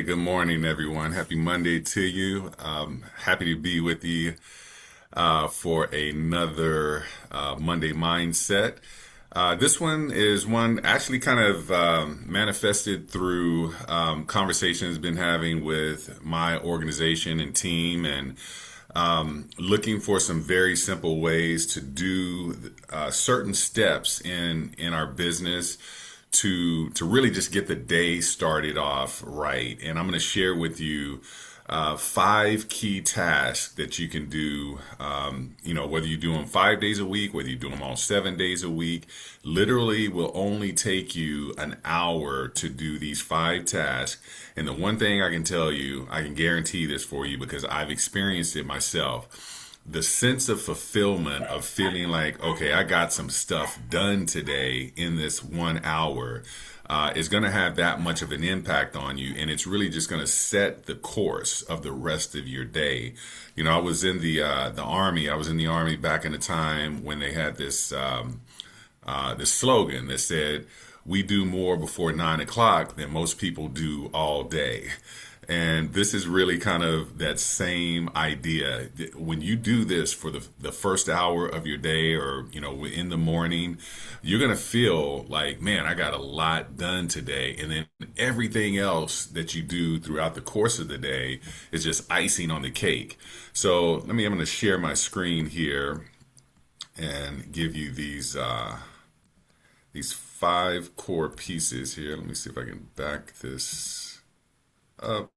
good morning, everyone. Happy Monday to you. Happy to be with you for another Monday Mindset. This one is one actually kind of manifested through conversations been having with my organization and team, and looking for some very simple ways to do certain steps in our business to really just get the day started off right. And I'm going to share with you five key tasks that you can do. Whether you do them 5 days a week, whether you do them all 7 days a week, literally will only take you an hour to do these five tasks. And the one thing I can tell you, I can guarantee this for you because I've experienced it myself, the sense of fulfillment of feeling like, okay, I got some stuff done today in this 1 hour, is going to have that much of an impact on you. And it's really just going to set the course of the rest of your day. I was in the Army. I was in the Army back in the time when they had this slogan that said, we do more before 9 o'clock than most people do all day. And this is really kind of that same idea. When you do this for the first hour of your day, or, in the morning, you're going to feel like, man, I got a lot done today. And then everything else that you do throughout the course of the day is just icing on the cake. So I'm going to share my screen here and give you these five core pieces here. Let me see if I can back this up.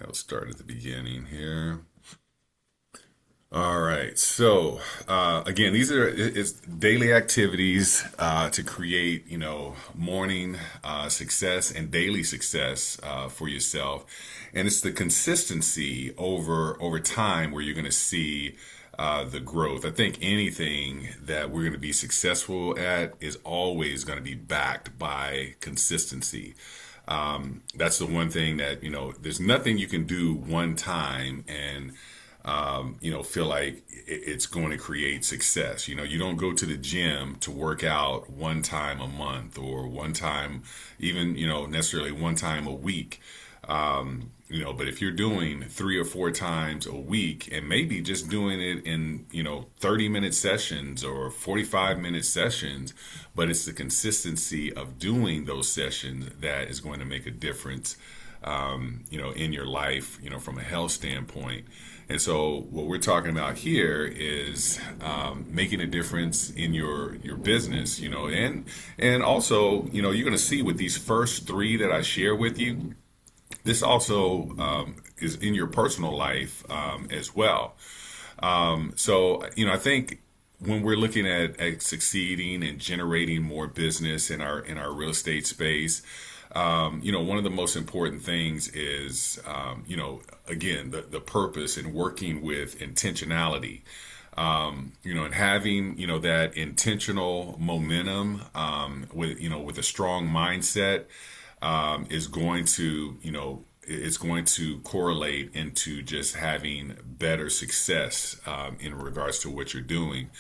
I'll start at the beginning here. All right. So again, these are it's daily activities to create, morning success and daily success for yourself, and it's the consistency over time where you're going to see the growth. I think anything that we're going to be successful at is always going to be backed by consistency. That's the one thing that, there's nothing you can do one time and, feel like it's going to create success. You don't go to the gym to work out one time a month or one time, even, necessarily one time a week. But if you're doing 3 or 4 times a week and maybe just doing it in, 30-minute sessions or 45-minute sessions, but it's the consistency of doing those sessions that is going to make a difference, in your life, from a health standpoint. And so what we're talking about here is making a difference in your business, and also, you're going to see with these first three that I share with you, this also is in your personal life as well. I think when we're looking at succeeding and generating more business in our real estate space, one of the most important things is, again, the purpose and working with intentionality. And having, that intentional momentum, with a strong mindset, is going to, it's going to correlate into just having better success in regards to what you're doing.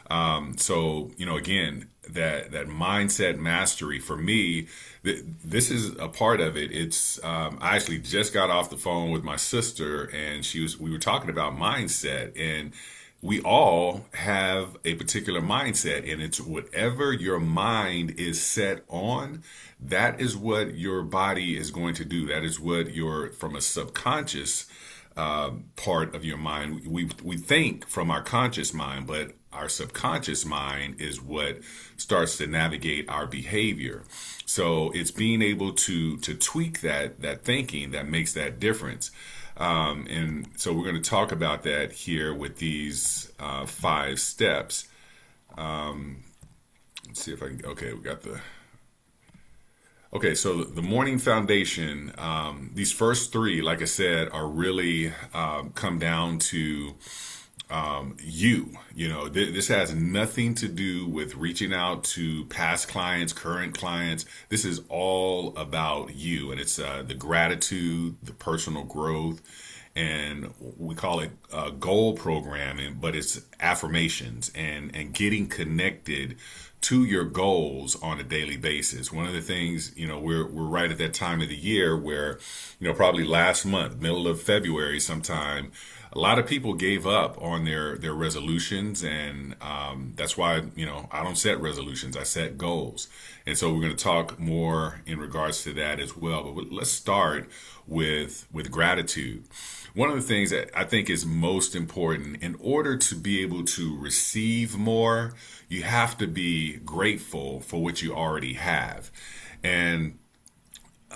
Again, that mindset mastery for me, this is a part of it. It's I actually just got off the phone with my sister, and we were talking about mindset, and we all have a particular mindset, and it's whatever your mind is set on, that is what your body is going to do. That is what from a subconscious part of your mind. We think from our conscious mind, but our subconscious mind is what starts to navigate our behavior. So it's being able to tweak that thinking that makes that difference. And so we're going to talk about that here with these 5 steps. Let's see if I can. Okay, we got the. Okay, so the morning foundation. These first 3, like I said, are really come down to this has nothing to do with reaching out to past clients, current clients. This is all about you, and it's the gratitude, the personal growth, and we call it goal programming, but it's affirmations and getting connected to your goals on a daily basis. One of the things, we're right at that time of the year where, probably last month, middle of February sometime, a lot of people gave up on their resolutions, and that's why I don't set resolutions. I set goals, and so we're going to talk more in regards to that as well. But let's start with gratitude. One of the things that I think is most important in order to be able to receive more, you have to be grateful for what you already have. And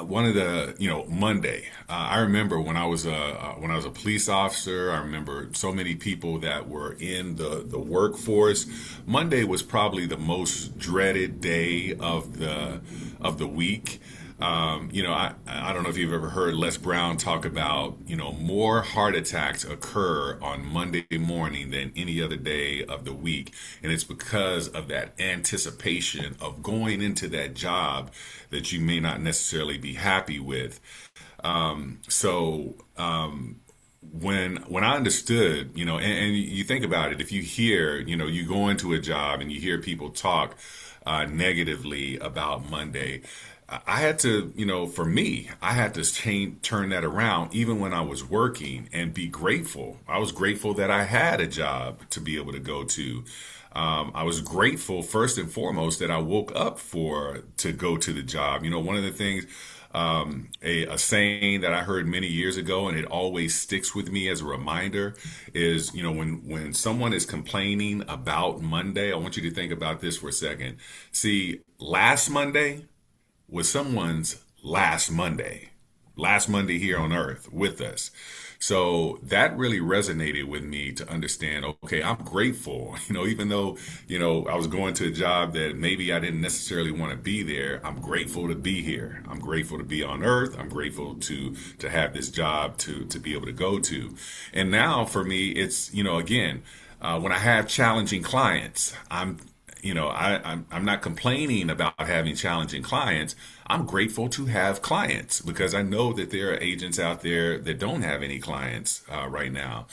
one of the Monday, I remember when I was a police officer. I remember so many people that were in the workforce. Monday was probably the most dreaded day of the week. I don't know if you've ever heard Les Brown talk about, more heart attacks occur on Monday morning than any other day of the week. And it's because of that anticipation of going into that job that you may not necessarily be happy with. When I understood, and you think about it, if you hear, you go into a job and you hear people talk negatively about Monday. I had to, for me, I had to turn that around even when I was working and be grateful. I was grateful that I had a job to be able to go to. I was grateful first and foremost that I woke up to go to the job. One of the things, a saying that I heard many years ago, and it always sticks with me as a reminder, is when someone is complaining about Monday, I want you to think about this for a second. See, last Monday was someone's last Monday here on earth with us. So that really resonated with me to understand, okay, I'm grateful, even though, I was going to a job that maybe I didn't necessarily want to be there. I'm grateful to be here. I'm grateful to be on earth. I'm grateful to have this job to be able to go to. And now for me, it's, again, when I have challenging clients, I'm not complaining about having challenging clients. I'm grateful to have clients because I know that there are agents out there that don't have any clients right now.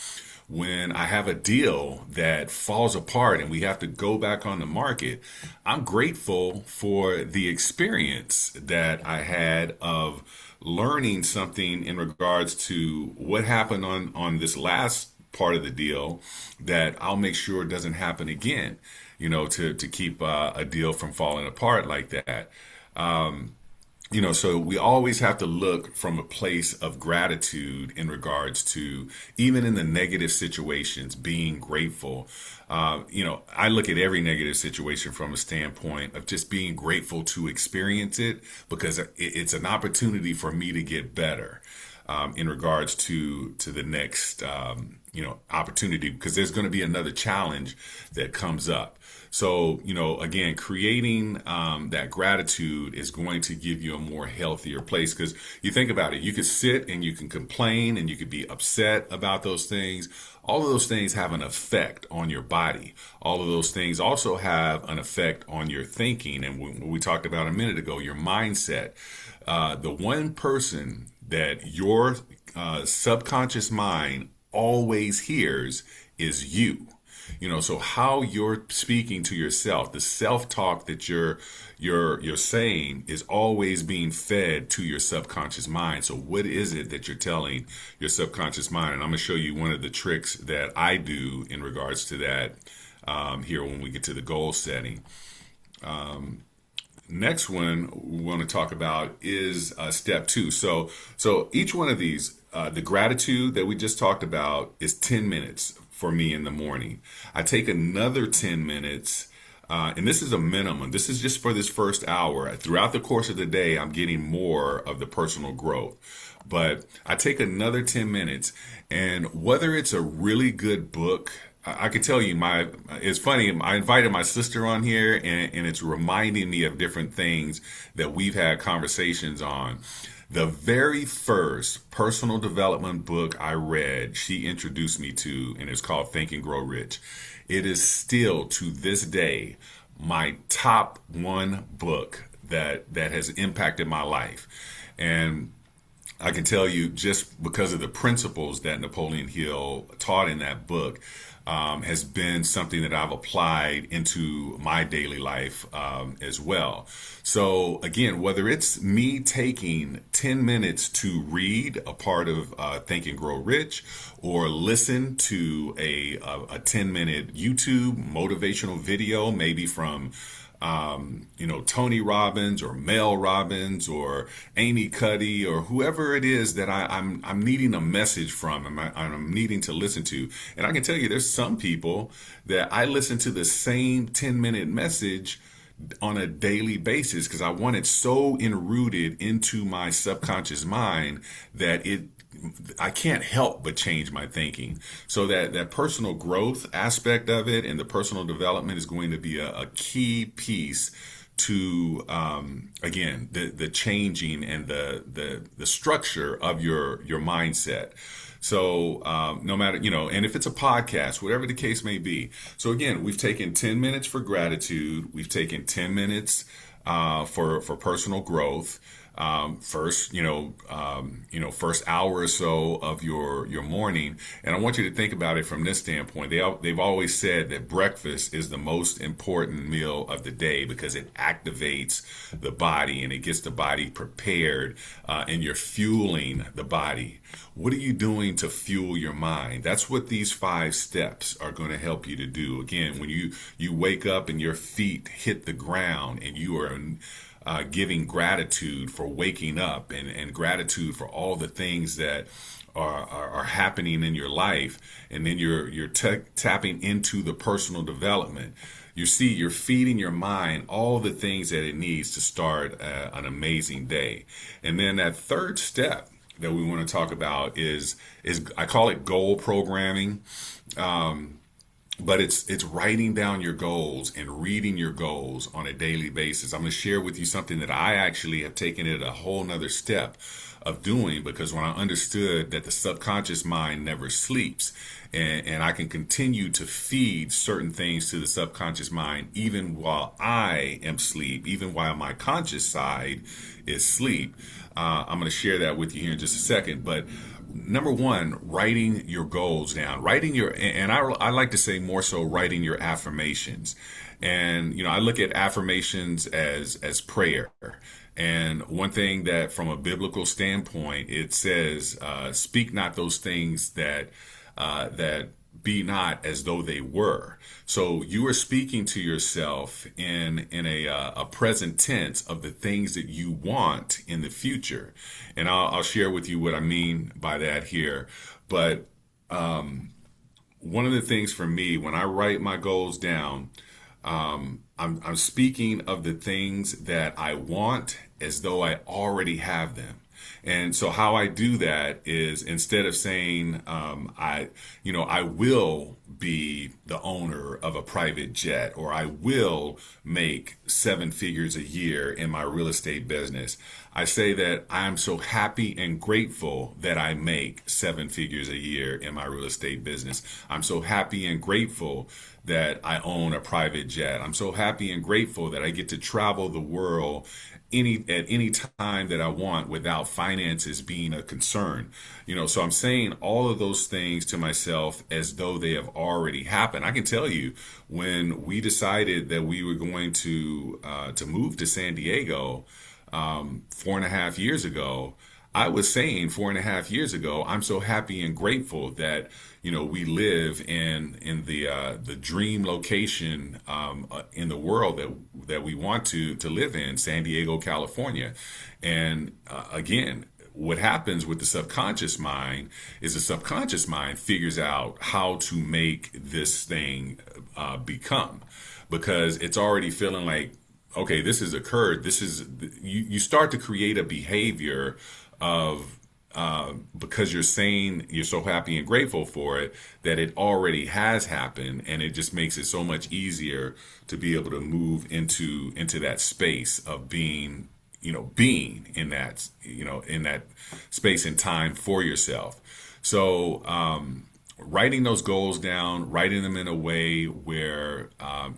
When I have a deal that falls apart and we have to go back on the market, I'm grateful for the experience that I had of learning something in regards to what happened on this last part of the deal that I'll make sure doesn't happen again, to keep a deal from falling apart like that. So we always have to look from a place of gratitude in regards to even in the negative situations, being grateful. I look at every negative situation from a standpoint of just being grateful to experience it because it's an opportunity for me to get better. In regards to the next opportunity, because there's going to be another challenge that comes up. So again, creating that gratitude is going to give you a more healthier place, because you think about it, you could sit and you can complain and you could be upset about those things. All of those things have an effect on your body. All of those things also have an effect on your thinking, and what we talked about a minute ago, your mindset. The one person that your subconscious mind always hears is you. So how you're speaking to yourself, the self-talk that you're saying is always being fed to your subconscious mind. So what is it that you're telling your subconscious mind? And I'm going to show you one of the tricks that I do in regards to that here when we get to the goal setting. Next one we want to talk about is step 2. So each one of these, the gratitude that we just talked about is 10 minutes for me in the morning. I take another 10 minutes, and this is a minimum. This is just for this first hour. Throughout the course of the day, I'm getting more of the personal growth. But I take another 10 minutes, and whether it's a really good book, I can tell you, it's funny, I invited my sister on here, and it's reminding me of different things that we've had conversations on. The very first personal development book I read, she introduced me to, and it's called Think and Grow Rich. It is still, to this day, my top one book that has impacted my life. And I can tell you just because of the principles that Napoleon Hill taught in that book, has been something that I've applied into my daily life as well. So again, whether it's me taking 10 minutes to read a part of Think and Grow Rich, or listen to a 10-minute YouTube motivational video, maybe from Tony Robbins or Mel Robbins or Amy Cuddy or whoever it is that I'm needing a message from, and I'm needing to listen to. And I can tell you, there's some people that I listen to the same 10-minute message on a daily basis because I want it so enrooted into my subconscious mind that I can't help but change my thinking. So that personal growth aspect of it and the personal development is going to be a key piece to again the changing and the structure of your mindset. So no matter, and if it's a podcast, whatever the case may be. So again, we've taken 10 minutes for gratitude. We've taken 10 minutes for personal growth. First hour or so of your morning. And I want you to think about it from this standpoint. They've always said that breakfast is the most important meal of the day because it activates the body and it gets the body prepared, and you're fueling the body. What are you doing to fuel your mind? That's what these 5 steps are going to help you to do. Again, when you wake up and your feet hit the ground and you are giving gratitude for waking up and gratitude for all the things that are happening in your life, and then you're tapping into the personal development. You're feeding your mind all the things that it needs to start an amazing day. And then that third step that we want to talk about is I call it goal programming. But it's writing down your goals and reading your goals on a daily basis. I'm going to share with you something that I actually have taken it a whole nother step of doing, because when I understood that the subconscious mind never sleeps, and I can continue to feed certain things to the subconscious mind even while I am asleep, even while my conscious side is asleep. I'm going to share that with you here in just a second. But number one, writing your goals down, and I like to say more so writing your affirmations. And, I look at affirmations as prayer. And one thing that from a biblical standpoint, it says, speak not those things that be not as though they were. So you are speaking to yourself in a present tense of the things that you want in the future. And I'll share with you what I mean by that here. But one of the things for me, when I write my goals down, I'm speaking of the things that I want as though I already have them. And so how I do that is, instead of saying, I will be the owner of a private jet, or I will make 7 figures a year in my real estate business, I say that I'm so happy and grateful that I make 7 figures a year in my real estate business. I'm so happy and grateful that I own a private jet. I'm so happy and grateful that I get to travel the world at any time that I want without finances being a concern. So I'm saying all of those things to myself as though they have already happened. I can tell you, when we decided that we were going to move to San Diego 4.5 years ago, I was saying 4.5 years ago, I'm so happy and grateful that we live in the dream location in the world that we want to live in, San Diego, California. And again, what happens with the subconscious mind is the subconscious mind figures out how to make this thing become, because it's already feeling like, okay, this has occurred. You start to create a behavior of because you're saying you're so happy and grateful for it, that it already has happened, and it just makes it so much easier to be able to move into that space of being in that space and time for yourself. So writing those goals down, writing them in a way where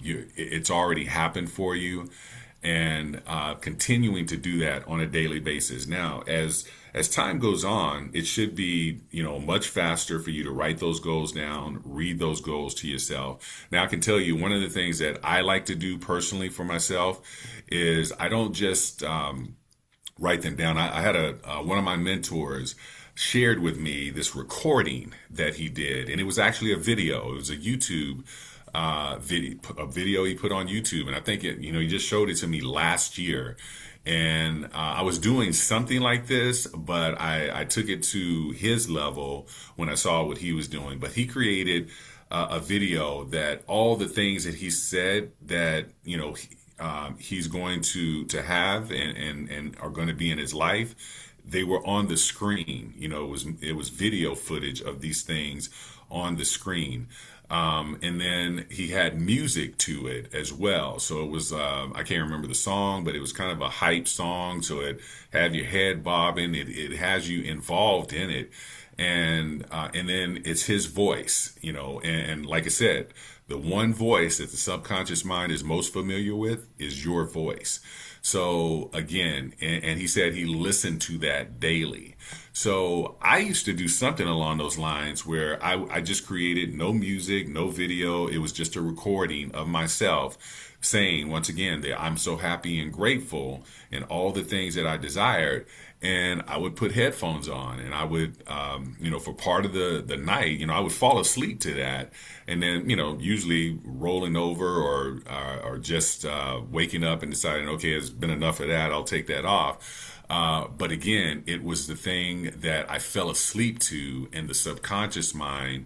it's already happened for you. and continuing to do that on a daily basis. Now, as time goes on, it should be, much faster for you to write those goals down, read those goals to yourself. Now, I can tell you one of the things that I like to do personally for myself is I don't just write them down. I had one of my mentors shared with me this recording that he did, and it was actually a video. It was a YouTube video he put on YouTube, and I think he just showed it to me last year. And I was doing something like this, but I took it to his level when I saw what he was doing. But he created a video that all the things that he said that he's going to have and are going to be in his life, they were on the screen. It was video footage of these things on the screen. And then he had music to it as well. So it was, I can't remember the song, but it was kind of a hype song. So it had your head bobbing. It has you involved in it. And then it's his voice, and like I said, the one voice that the subconscious mind is most familiar with is your voice. So again, and he said he listened to that daily. So I used to do something along those lines where I just created no music, no video. It was just a recording of myself saying, once again, that I'm so happy and grateful and all the things that I desired. And I would put headphones on, and I would, for part of the night, I would fall asleep to that, and then, usually rolling over or just waking up and deciding, okay, it's been enough of that, I'll take that off. But again, it was the thing that I fell asleep to, and the subconscious mind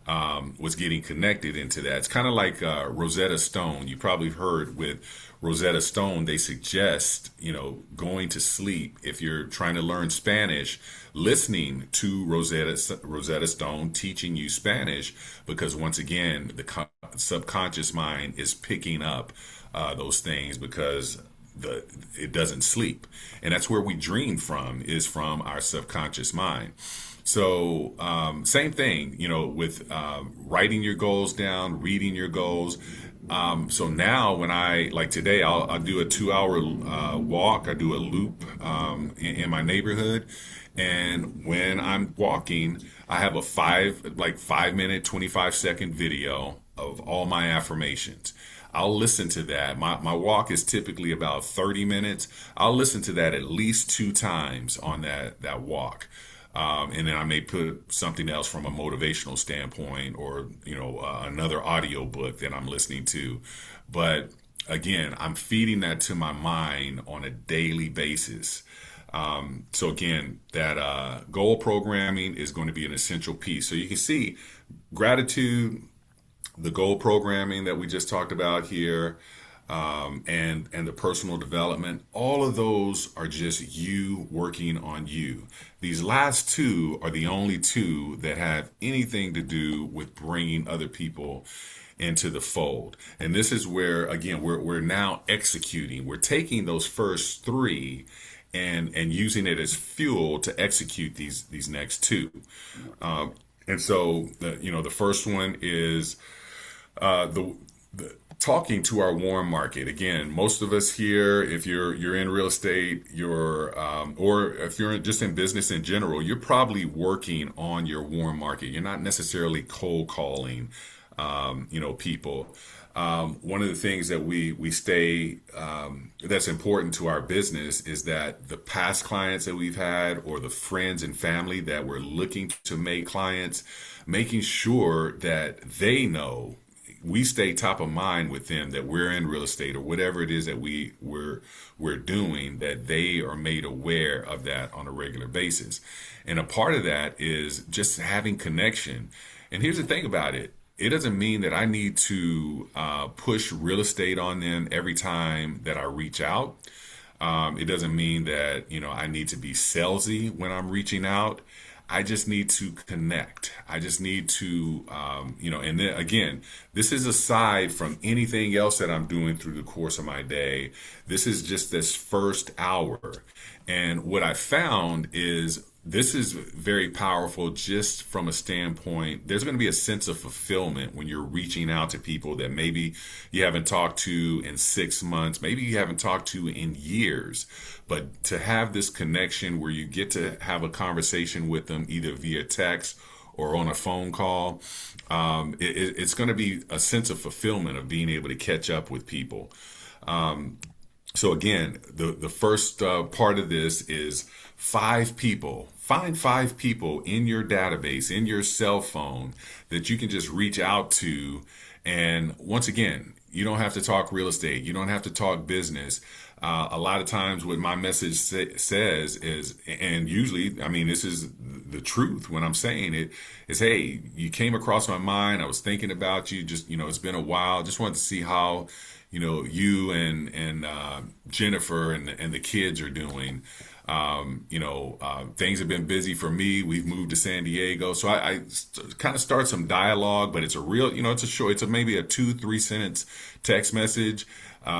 was getting connected into that. It's kind of like Rosetta Stone. You probably heard with Rosetta Stone, they suggest, going to sleep if you're trying to learn Spanish, listening to Rosetta Stone teaching you Spanish, because once again, the subconscious mind is picking up those things because it doesn't sleep. And that's where we dream from, is from our subconscious mind. So same thing, with writing your goals down, reading your goals. So now when like today, I'll do a 2 hour walk. I do a loop in my neighborhood. And when I'm walking, I have a 5 minute, 25-second video of all my affirmations. I'll listen to that. My walk is typically about 30 minutes. I'll listen to that at least 2 times on that walk. And then I may put something else from a motivational standpoint, or another audio book that I'm listening to. But again, I'm feeding that to my mind on a daily basis. So again, that goal programming is going to be an essential piece. So you can see gratitude, the goal programming that we just talked about here, and the personal development, all of those are just you working on you. These last two are the only two that have anything to do with bringing other people into the fold. And this is where, again, we're now executing. We're taking those first three and using it as fuel to execute these next two. And so the first one is the talking to our warm market. Again, most of us here, if you're in real estate, or if you're just in business in general, you're probably working on your warm market. You're not necessarily cold calling, people. One of the things that we stay that's important to our business is that the past clients that we've had, or the friends and family that we're looking to make clients, making sure that they know, we stay top of mind with them, that we're in real estate or whatever it is that we're doing, that they are made aware of that on a regular basis. And a part of that is just having connection. And here's the thing about it. It doesn't mean that I need to push real estate on them every time that I reach out. It doesn't mean that, I need to be salesy when I'm reaching out. I just need to connect. I just need to, and then again, this is aside from anything else that I'm doing through the course of my day. This is just this first hour. And what I found is this is very powerful just from a standpoint. There's going to be a sense of fulfillment when you're reaching out to people that maybe you haven't talked to in 6 months, maybe you haven't talked to in years. But to have this connection where you get to have a conversation with them either via text or on a phone call, it's going to be a sense of fulfillment of being able to catch up with people. So again, the first part of this is 5 people. Find 5 people in your database, in your cell phone that you can just reach out to. And once again, you don't have to talk real estate. You don't have to talk business. A lot of times what my message says is, and usually, I mean, this is the truth when I'm saying it, is, hey, you came across my mind. I was thinking about you. Just, it's been a while. Just wanted to see how you and Jennifer and the kids are doing. Things have been busy for me. We've moved to San Diego, so I kind of start some dialogue, but it's a real, it's a short, it's maybe a 2-3 sentence text message,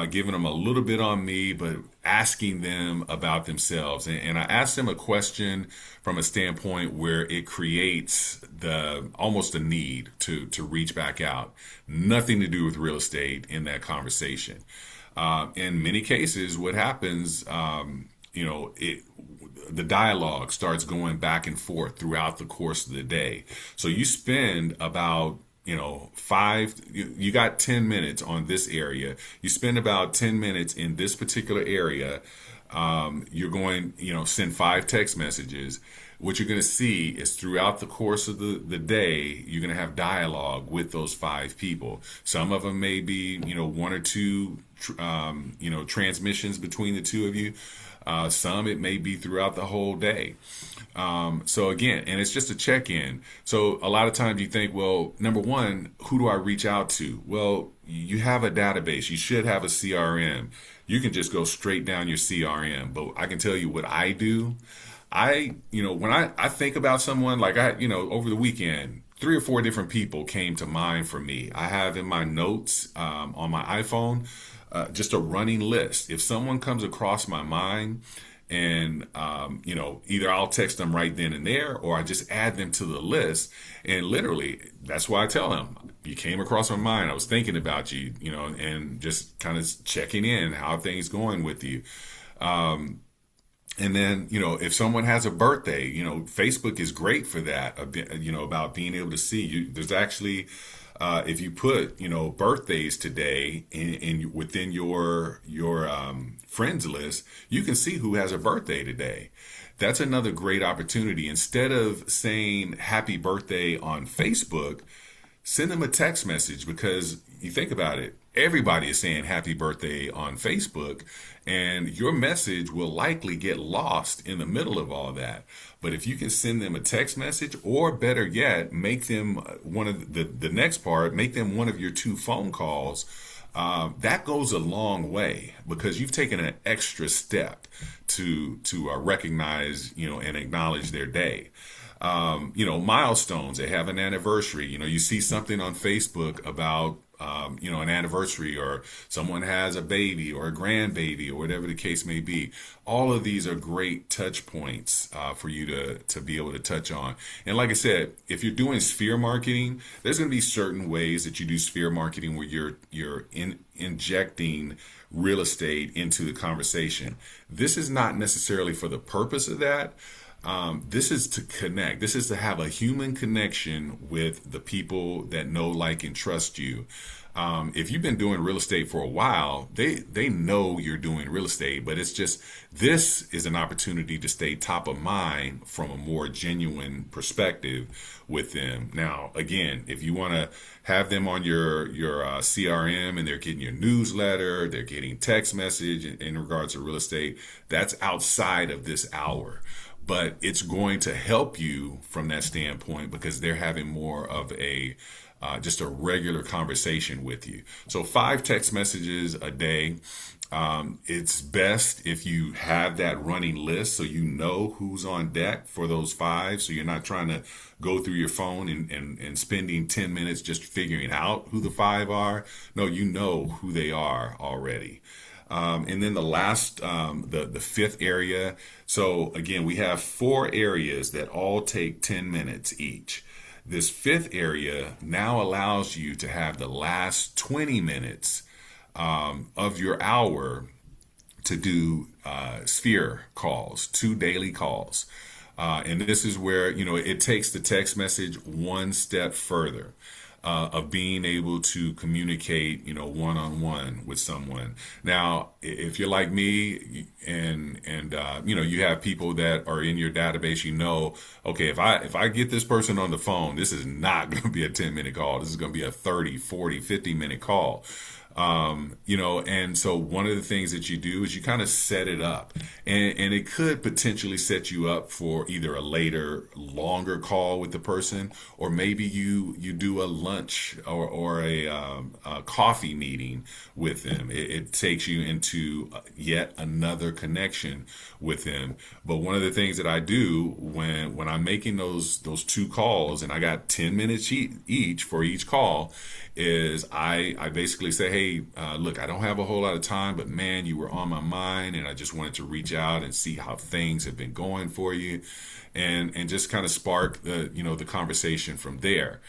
giving them a little bit on me, but asking them about themselves. And I ask them a question from a standpoint where it creates almost a need to reach back out. Nothing to do with real estate in that conversation. In many cases, what happens, the dialogue starts going back and forth throughout the course of the day. So you spend about, you got 10 minutes on this area. You spend about 10 minutes in this particular area. You're going, send 5 text messages. What you're going to see is throughout the course of the day, you're going to have dialogue with those 5 people. Some of them may be, 1 or 2, transmissions between the two of you. Some it may be throughout the whole day. So again, and it's just a check-in. So a lot of times you think, well, number one, who do I reach out to? Well, you have a database. You should have a CRM. You can just go straight down your CRM. But I can tell you what I do. When I think about someone, like over the weekend, 3 or 4 different people came to mind for me. I have in my notes on my iPhone just a running list. If someone comes across my mind, and either I'll text them right then and there, or I just add them to the list. And literally, that's why I tell them, you came across my mind. I was thinking about you, and just kind of checking in how things going with you. And then, if someone has a birthday, Facebook is great for that, about being able to see you. There's actually, if you put, birthdays today within your friends list, you can see who has a birthday today. That's another great opportunity. Instead of saying happy birthday on Facebook, send them a text message, because you think about it, everybody is saying happy birthday on Facebook, and your message will likely get lost in the middle of all that. But if you can send them a text message, or better yet, make them one of the next part, make them one of your 2 phone calls, that goes a long way, because you've taken an extra step to recognize, and acknowledge their day. Milestones, they have an anniversary. You see something on Facebook about, an anniversary, or someone has a baby or a grandbaby, or whatever the case may be. All of these are great touch points for you to be able to touch on. And like I said, if you're doing sphere marketing, there's going to be certain ways that you do sphere marketing where you're injecting real estate into the conversation. This is not necessarily for the purpose of that. This is to connect. This is to have a human connection with the people that know, like, and trust you. If you've been doing real estate for a while, they know you're doing real estate, but it's just, this is an opportunity to stay top of mind from a more genuine perspective with them. Now, again, if you want to have them on your CRM, and they're getting your newsletter, they're getting text message in regards to real estate, that's outside of this hour. But it's going to help you from that standpoint, because they're having more of a just a regular conversation with you. So 5 text messages a day. It's best if you have that running list, so you know who's on deck for those 5. So you're not trying to go through your phone and spending 10 minutes just figuring out who the 5 are. No, you know who they are already. And then the last, the fifth area. So again, we have four areas that all take 10 minutes each. This fifth area now allows you to have the last 20 minutes of your hour to do sphere calls, two daily calls. And this is where, it takes the text message one step further. Of being able to communicate, one on one with someone. Now, if you're like me, and you have people that are in your database, okay, if I get this person on the phone, this is not going to be a 10-minute call. This is going to be a 30, 40, 50-minute call. And so one of the things that you do is you kind of set it up, and it could potentially set you up for either a later, longer call with the person, or maybe you do a lunch or a coffee meeting with them. It takes you into yet another connection with them. But one of the things that I do when I'm making those two calls, and I got 10 minutes each for each call, is I basically say, hey, look, I don't have a whole lot of time, but man, you were on my mind, and I just wanted to reach out and see how things have been going for you, and just kind of spark the conversation from there.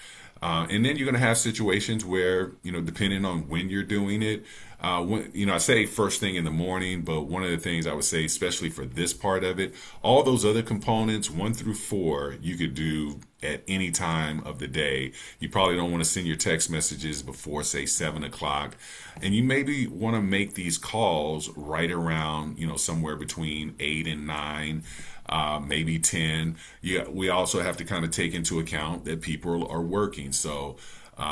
And then you're going to have situations where, depending on when you're doing it, I say first thing in the morning, but one of the things I would say, especially for this part of it, all those other components, 1 through 4, you could do at any time of the day. You probably don't want to send your text messages before, say, 7 o'clock. And you maybe want to make these calls right around, somewhere between 8 and 9. Maybe 10. Yeah, we also have to kind of take into account that people are working. So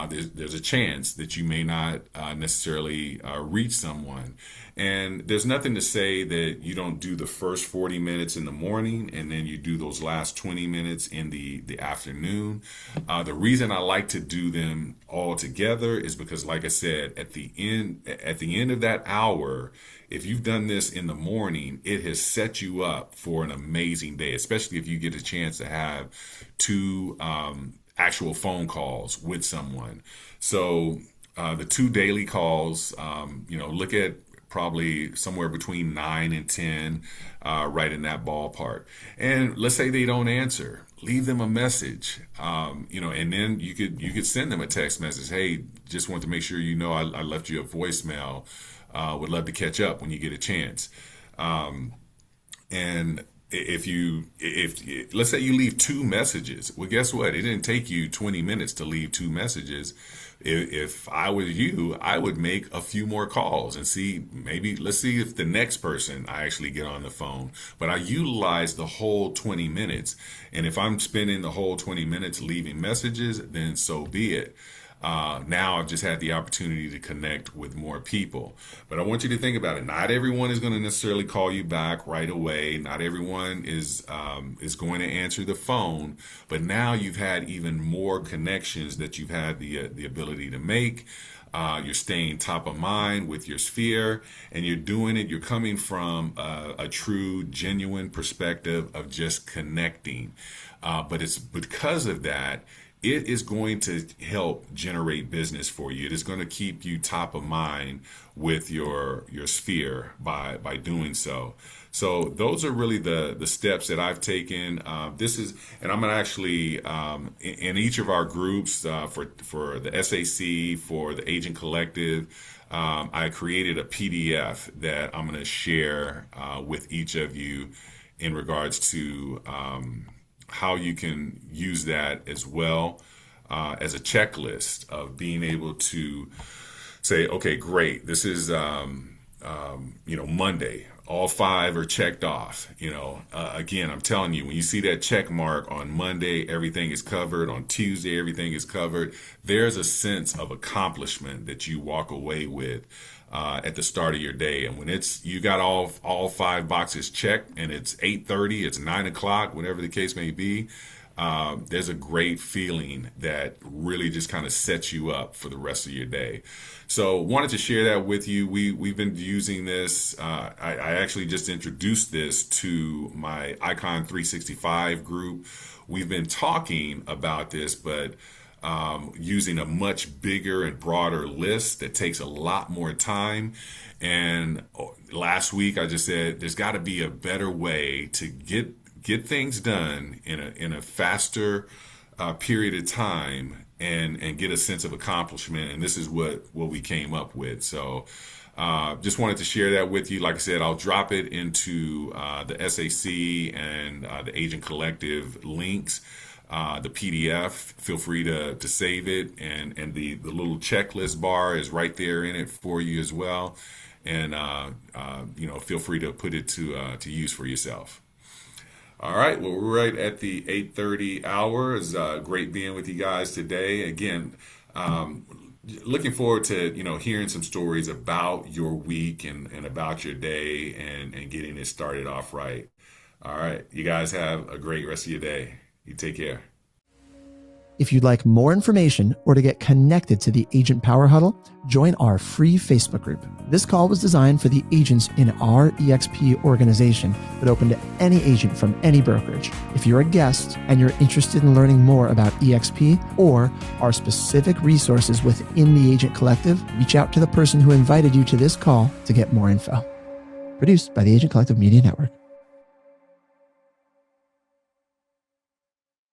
there's a chance that you may not necessarily reach someone. And there's nothing to say that you don't do the first 40 minutes in the morning and then you do those last 20 minutes in the afternoon. The reason I like to do them all together is because, like I said, at the end of that hour, if you've done this in the morning, it has set you up for an amazing day, especially if you get a chance to have two actual phone calls with someone. So the two daily calls, look at probably somewhere between 9 and 10, right in that ballpark. And let's say they don't answer, leave them a message, and then you could send them a text message. Hey, just want to make sure I left you a voicemail. Would love to catch up when you get a chance. And if let's say you leave two messages, well, guess what? It didn't take you 20 minutes to leave two messages. If I was you, I would make a few more calls and let's see if the next person I actually get on the phone. But I utilize the whole 20 minutes. And if I'm spending the whole 20 minutes leaving messages, then so be it. Now I've just had the opportunity to connect with more people. But I want you to think about it. Not everyone is going to necessarily call you back right away. Not everyone is going to answer the phone. But now you've had even more connections that you've had the ability to make. You're staying top of mind with your sphere, and you're doing it. You're coming from a true, genuine perspective of just connecting. But it's because of that, it is going to help generate business for you. It is going to keep you top of mind with your sphere by doing so. So those are really the steps that I've taken. And I'm going to actually, in each of our groups, for the SAC, for the Agent Collective, I created a PDF that I'm going to share with each of you in regards to how you can use that as well, as a checklist of being able to say, okay, great, this is Monday. All 5 are checked off. Again, I'm telling you, when you see that check mark on Monday, everything is covered. On Tuesday, everything is covered. There's a sense of accomplishment that you walk away with at the start of your day. And when you got all 5 boxes checked, and it's 8:30, it's 9 o'clock, whatever the case may be, there's a great feeling that really just kind of sets you up for the rest of your day. So wanted to share that with you. We've been using this. I actually just introduced this to my Icon 365 group. We've been talking about this, but using a much bigger and broader list that takes a lot more time. And last week I just said there's got to be a better way to get things done in a faster period of time and get a sense of accomplishment. And this is what we came up with. So just wanted to share that with you. Like I said, I'll drop it into the SAC and the Agent Collective links. The PDF, feel free to save it, and the little checklist bar is right there in it for you as well. And feel free to put it to use for yourself. All right, well, we're right at the 8:30 hour. It's great being with you guys today. Again, looking forward to hearing some stories about your week and about your day and getting it started off right. All right, you guys have a great rest of your day. You take care. If you'd like more information or to get connected to the Agent Power Huddle, join our free Facebook group. This call was designed for the agents in our EXP organization, but open to any agent from any brokerage. If you're a guest and you're interested in learning more about EXP or our specific resources within the Agent Collective, reach out to the person who invited you to this call to get more info. Produced by the Agent Collective Media Network.